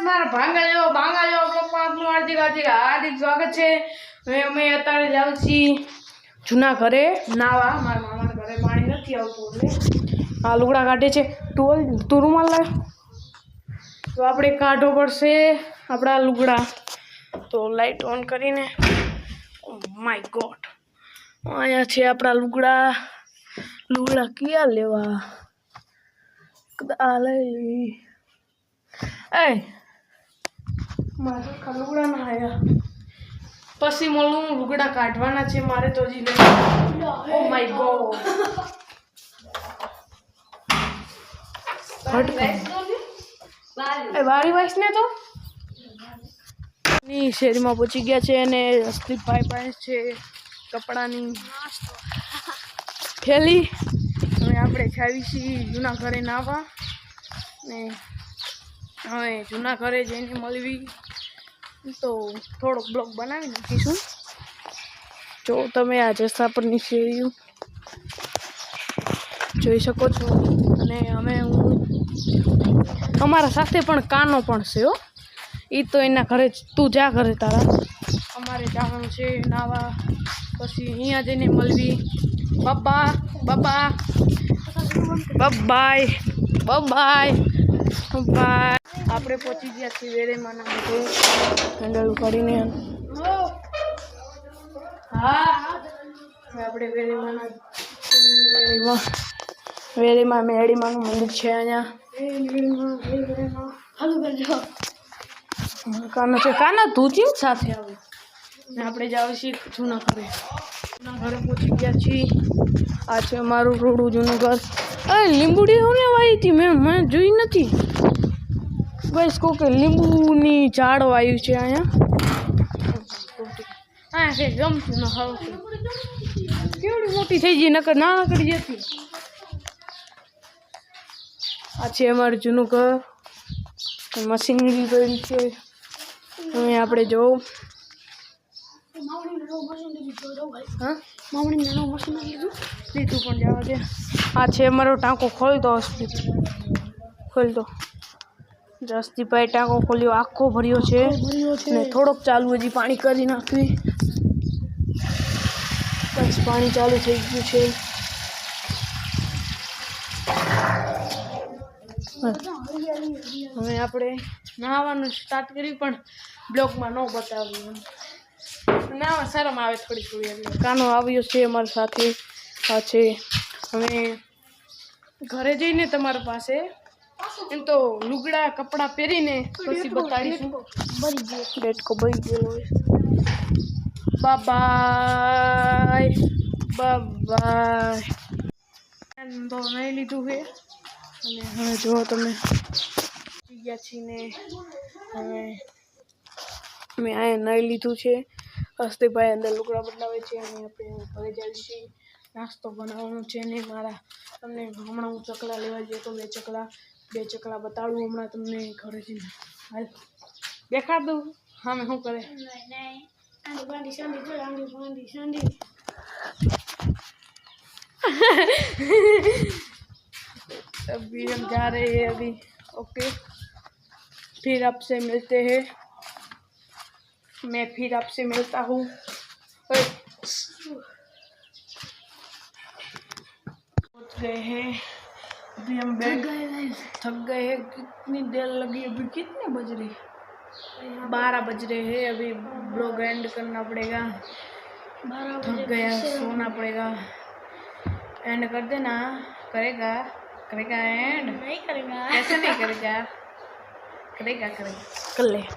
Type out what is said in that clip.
મારા ભાંગા જેવો બ્લોગમાં આપનું હાર્દિક સ્વાગત છે। હવે અમે અત્યારે જાઉં છીએ જૂના ઘરે નાવા। મારા મામાના ઘરે પાણી નથી આવતું એટલે આ લુગડા કાઢે છે। તું રૂમાલ લાવ તો આપણે કાઢવો પડશે આપણા લુગડા। તો લાઇટ ઓન કરીને ઓ માય ગોડ અહીંયા છે આપણા લુગડા ક્યાં લેવા આ લઈ એ મારા લુગડા ના આયા પછી મોલું લુગડા કાઢવાના છે મારે તો હજી લે ઓ માય ગોડ વારી વાઈસ ને તો ની શેરીમાં પહોંચી ગયા છે અને રસ્તીભાઈ પાસે છે કપડાની થેલી। હવે આપણે જાવી છીએ જૂના ઘરે નાવા ને હવે જૂના ઘરે જઈને મળવી તો થોડોક બ્લોગ બનાવી નાખીશું। જો તમે આ જસ્તા પરની શેરીઓ જોઈ શકો છો અને અમારા સાથે પણ કાનો પણ છે હો। એ તો એના ઘરે તું જા ઘરે તારા અમારે જવાનું છે નાવા પછી અહીંયા જઈને મળવી। બાય આપણે પહોંચી ગયા છીએ વેરેમાના માટે હેન્ડલ કરીને હા આપણે વેરેમાં મેડીમાનું મંદિર છે અહીંયા કાનો છે કાના તું કેમ સાથે આવે ને આપણે જાવ છીએ જૂના ઘરે પહોંચી ગયા છીએ। આ છે અમારું રોડું જૂનું ઘર। લીંબુડી હોને વાવી હતી મેં જોઈ નથી બસ કોકે લીંબુની ઝાડ વાવ્યું છે અહીંયા। હા કે ગમતું ન હવે કેવડી મોટી થઈ ગઈ નકર નાનકડી હતી। આ છે અમારું જૂનું ઘર મશીનરી પડી છે। હવે આપણે જોઉં લીધું પણ જવા દે। આ છે અમારો ટાંકો ખોલતો જસ્તીભાઈ ટાંકો ખોલ્યો આખો ભર્યો છે ને થોડોક ચાલુ હજી પાણી કરી નાખવી બસ પાણી ચાલુ થઈ ગયું છે। હવે આપણે નાહવાનું સ્ટાર્ટ કર્યું પણ બ્લોગમાં ન બતાવ્યું નાવા શરમ આવે થોડી એટલે કાનો આવ્યો છે અમારી સાથે। આ છે હવે ઘરે જઈને તમારા પાસે એમ તો લુગડા કપડાં પહેરીને પછી બતાડીશું। બેટકો બળી ગયેલો હોય। બાય તો નહીં લીધું છે અને હવે જો તમે ગયા છીએ ને હવે મેં આ નહીં લીધું છે। હસ્તીભાઈ અંદર લુગડા બદલાવે છે અને આપણે ઘરે જઈએ છીએ। નાસ્તો બનાવવાનો છે ને તમને હમણાં હું ચકલા લેવા જઈએ તો બે ચકલા બતાડું હમણાં તમને ઘરે જઈને હાલ દેખાડ દઉં હા મેં શું કરે अभी हम जा रहे हैं अभी ओके फिर आपसे मिलते हैं मैं फिर आपसे मिलता हूँ। पहुँच गए हैं अभी हम थक गए हैं। कितनी देर लगी अभी कितने बज रहे 12 बज रहे हैं। अभी ब्लॉग एंड करना पड़ेगा। थक गया सोना पड़ेगा। एंड कर देना करेगा एंड नहीं करेगा ऐसे नहीं करेगा करेगा कर लेगा।